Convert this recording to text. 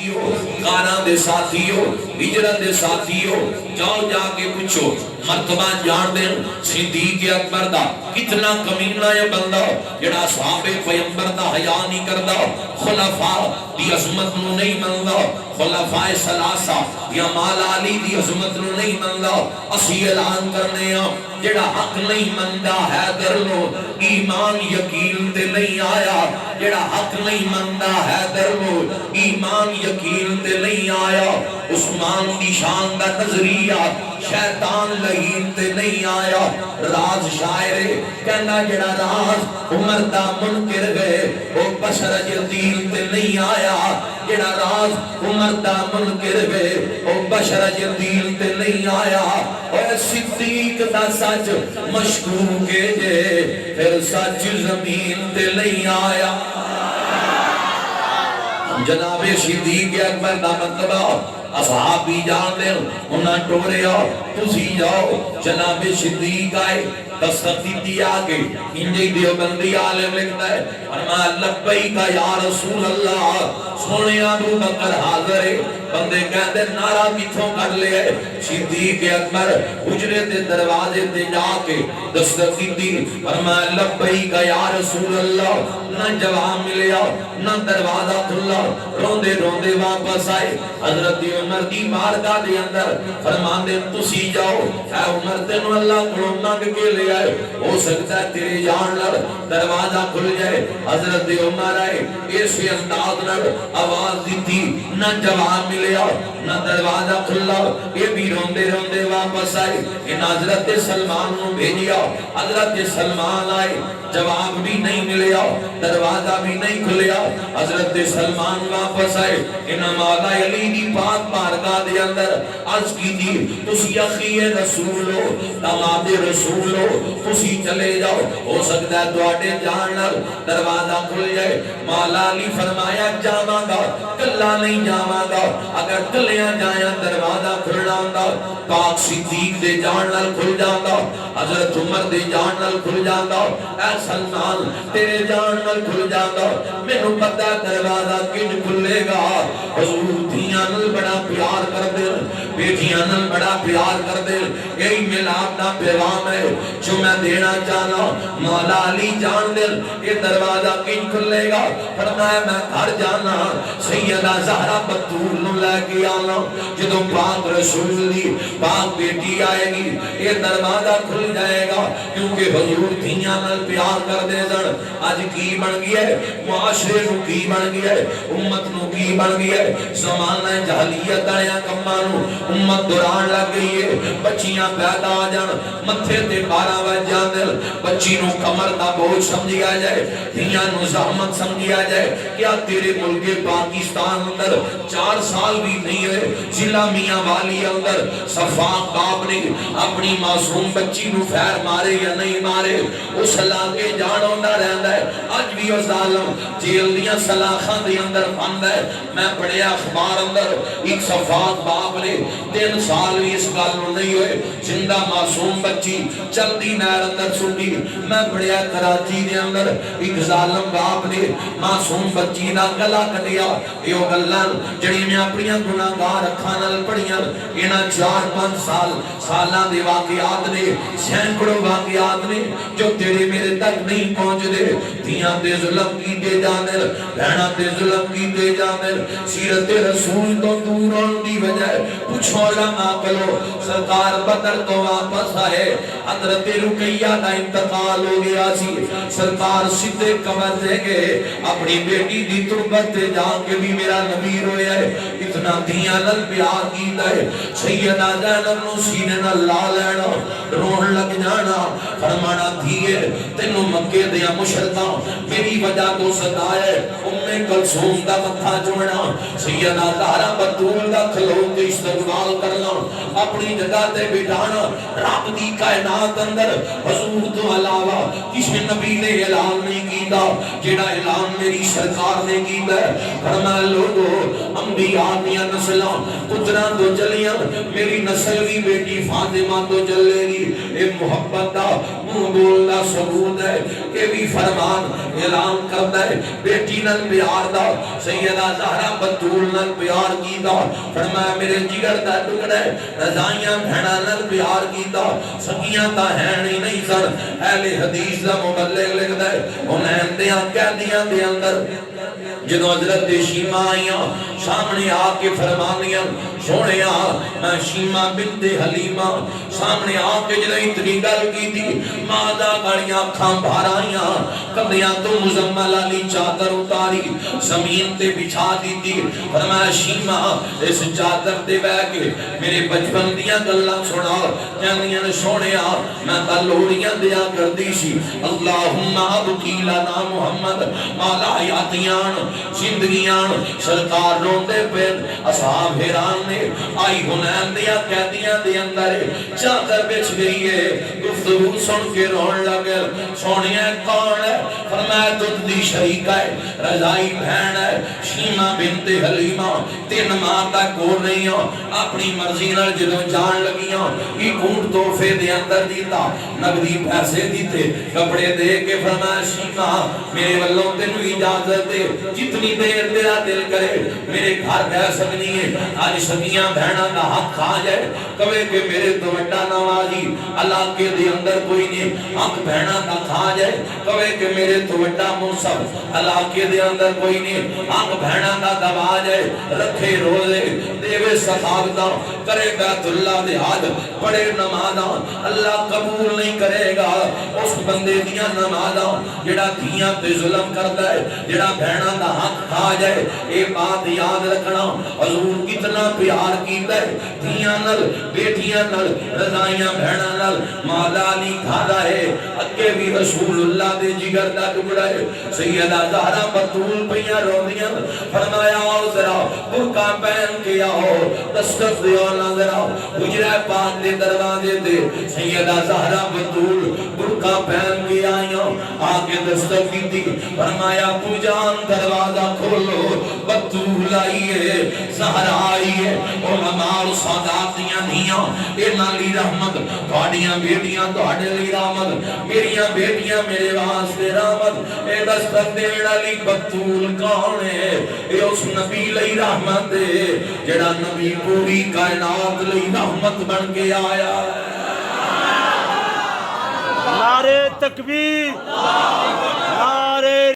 ساتھیو، غاراں دے ساتھیو، ہجرت دے ساتھیو، جاؤ جا کے پوچھو مرتبہ جان دیں صدیق اکبر دا کتنا کمینہ ہے بندہ جڑا صحابہ پیغمبر دا حیا نہیں کردا، خلفاء دی عظمت نو نہیں مندا، خلفاء ثلاثہ یا مولا علی دی عظمت نو نہیں مندا۔ اسی اعلان کرنے ہاں جڑا حق نہیں مندا حیدر نو ایمان یقین تے نہیں آیا، جڑا حق نہیں مندا حیدر نو ایمان یقین تے نہیں آیا۔ عثمان دی شان دا نظریہ شیطان لعین تے نہیں آیا۔ راز شاعر کہنا جڑا راز عمر دا منکر گئے وہ بشر جدیل تے نہیں آیا، جڑا راز عمر دا منکر گئے وہ بشر جدیل تے نہیں آیا۔ اور صدیق دا سچ مشکوک جے پھر سچ زمین تے نہیں آیا۔ جناب صدیق اکبر دا مرتبہ اصحابی جان دے انہاں ٹورے آؤ تسی جاؤ۔ جناب صدیق آئے تصدیقی آگے انجی دیوبندی عالم لکھتا ہے فرمایا لبیک یا رسول اللہ، سونے ابو بکر حاضر ہے۔ بندے کہتے نعرہ کتھوں کر لے ہے؟ صدیق اکبر حجرے دے دروازے تے جا کے دستگیری فرمایا لبیک یا رسول اللہ، نہ جواب ملیا نہ دروازہ کھلا، روندے روندے واپس آئے۔ حضرت عمر دی بارگاہ دے اندر فرماندے تسی جاؤ، اے عمر تینوں اللہ کو منگ کے لے آئے، ہو سکتا ہے تیرے جان لڑ دروازہ کھل جائے۔ حضرت عمر آئے ایسے انداز لڑ آواز دی تھی، نہ جواب ملیا نہ دروازہ کھلا، یہ بھی روندے روندے واپس آئے۔ ان حضرت سلمان نو بھیجیا، حضرت سلمان آئے، جواب بھی نہیں ملیا، دروازہ بھی نہیں کھلیا۔ حضرت سلمان واپس آئے، ان مولا علی دی پاک بارگاہ دے اندر عرض کی تھی تسی اخی رسول ہو، داماد رسول ہو، تسی چلے جاؤ، ہو سکتا ہے تواڈے جان نال دروازہ کھل جائے۔ مولا علی فرمایا جاواں گا، کلا نہیں جاواں گا، اگر کلیاں جایا دروازہ کھل جاندا، پاک صدیق دے جان نال کھل جاندا، حضرت عمر دے جان نال کھل جاندا، اے سلمان تیرے جان نال کھل جاندا۔ مینوں پتہ دروازہ کن کھلے گا، حضور دھیاں نال بڑا پیار کر دے، بیٹیاں نال بڑا پیار کر دے، یہی میلاد دا پیغام ہے جو میں دینا چاہنا۔ مولا علی جان دے یہ دروازہ کن کھلے گا؟ فرمایا میں گھر جانا، سیدہ زہرا بطول نو لے کے آنا، جدو پاک رسول دی پاک بیٹی آئے گی یہ دروازہ کھل جائے گا، کیونکہ حضور دھیاں نال پیار کر دے سن۔ آج کی بن گیا ہے؟ معاشرے نو کی بن گیا ہے؟ امت نو کی بن گیا ہے؟ زمانہ جہلیت آیا کماں نو امت دوران لگ گئی ہے، بچیاں پیدا آ جان متھے تے 12 بج جاندے، بچی نو کمر دا بوجھ سمجھیا جائے، دھیاں نو زحمت سمجھیا جائے۔ کیا تیرے ملک پاکستان اندر 4 سال بھی نہیں ہوئے ضلع میاں والی اندر صفاق باپ نے اپنی معصوم بچی نو فیر مارے یا نہیں مارے؟ اس علاقے جان ہوندا رہندا ہے۔ اج بھی وہ ظالم جیل دیاں سلاخاں دے اندر بند ہے۔ میں پڑھیا اخبار اندر ایک صفاق باپ نے 3 سال بھی اس گل نو نہیں ہوئے زندہ معصوم بچی چلدی نہر اندر سٹی۔ میں پڑھیا کراچی دے اندر ایک ظالم باپ نے معصوم بچی دا گلا کٹیا۔ یہ گلاں جڑی میں اپنی گناہگار اکھاں نال پڑھیاں، انہاں 4-5 سالاں دے واقعات نے، سینکڑوں واقعات نے جو تیرے میرے تک نہیں پہنچ دے۔ دھیاں تے ظلم کیتے جاندے، بہناں تے ظلم کیتے جاندے، سیرت رسول تو دور ہون دی وجہ پوچھو علماء کلو سرکار بدر تو واپس آئے، حضرت رقیہ دا انتقال ہو گیا سی، سرکار سدھے قبر دے گئے، اپنی بیٹی دی تربت تے جا کے بھی میرا نبی رویا ہے، اتنا دھیاں نال پیار کیتا ہے۔ سیدہ زینب نو سینے نال لا لینا، رون لگ جانا، فرمانا دھیے تینوں مکے دیا مشرکاں میری وجہ تو ستائے، ام کلثوم دا متھا چومنا، سیدہ زہرا بطول دا کھلو کے استقبال کرنا، اپنی جگہ تے بٹھانا۔ رب دی کائنات اندر حضور تو علاوہ کسی نبی نے اعلان نہیں کیتا جیڑا اعلان میری سرکار نے کیتا ہے۔ فرمایا لوگو ام انبیاء دیا نسلاں پتراں تو چلیاں میری نسل بھی بیٹی فاطمہ تو چلے گی اے محبت دا منہ بولنا ثبوت ہے کہ بھی فرمان اعلان کرتا ہے بیٹی نال پیار دا سیدہ زہرا بطول نال پیار کی دا فرمایا میرے جگر دا ٹکڑا ہے رضائیاں بھیڑا نال پیار کی دا سکیاں تا ہین ہی نہیں سر اہل حدیث دا مبلغ لکھتا ہے انہیں دیاں قیدیاں دے اندر جدو حضرت شیمہ آئیاں سامنے آ کے فرمانیاں سونے میں شیمہ بنت حلیمہ سامنے آ کے جدو اتنی گل کی تھی مادہ گڑیاں کھاں بھارائیاں کبیاں تو مزمل علی چادر اتاری زمین تے بچھا دی تھی فرمایا شیمہ اس چادر تے بے کے میرے بچپن دیاں گلاں سنا جانیاں سونے میں تلوڑیاں دیا کر دی سی اللہم ابکی لنا محمد مالا حیاتیان زندگیاں سرکار روندے پھر اصحاب حیران نے آئی ہنین دیا قیدیاں دے اندر چادر بچ گئی ہے گفتگو سن کے رون لگے سونیا کون ہے فرمایا تجھ دی شریکہ ہے رضائی بہن ہے شیمہ بنت حلیمہ 3 ماہ تک کو رہی ہوں اپنی مرضی نال جدو جان لگیاں یہ کونٹ توفے دے اندر دیتا نقدی پیسے دیتے کپڑے دے کے فرمایا شیمہ میرے والوں تینوں اجازت دے جتنی دیر تیرا دل کرے میرے گھر بہ سکنی ہے آج سکیاں بہنا کا حق کھا جائے کبھے کہ میرے تو بڑا نوازی اللہ کے دے اندر کوئی نہیں حق بہنا کا کھا جائے کبھے کہ میرے تو بڑا منصب اللہ کے دے اندر کوئی نہیں حق بہنا کا دبا جائے رکھے روزے دیوے سخاوتاں کرے بیت اللہ دے حج پڑے نمازاں اللہ قبول نہیں کرے گا اس بندے دیاں نمازاں جڑا دھیاں تے ظلم کرتا ہے جڑا بہنا دا حق کھا جائے اے بات یاد رکھنا حضور کتنا پیار کیتا ہے دھیاں نل بیٹیاں نل رضائیاں بہنا نل مالا علی کھادا ہے اگے بھی رسول اللہ دے جگر دا ٹکڑا ہے سیدہ زہرا بطول پیاں روندیاں فرمایا آؤ ذرا برقع پہن کے آؤ دستک دیو نہ ذرا حجرہ پاک دے دروازے دے سیدہ زہرا بطول برقع پہن کے آئیاں آگے دستک کی تھی فرمایا پوجان دروازہ کھولو بطول آئیے زہرا آئیے علماء و ساداتیاں دھیاں اے نالی رحمت تھوڑیاں بیٹیاں تھوڑے لی رحمت میریاں بیٹیاں میرے واسطے رحمت اے دستک دیڑا لی بطول کون ہے اے اس نبی لی رحمت دے جڑا نبی پوری کائنات لی رحمت بن کے آیا ہے نعرہ تکبیر، نعرہ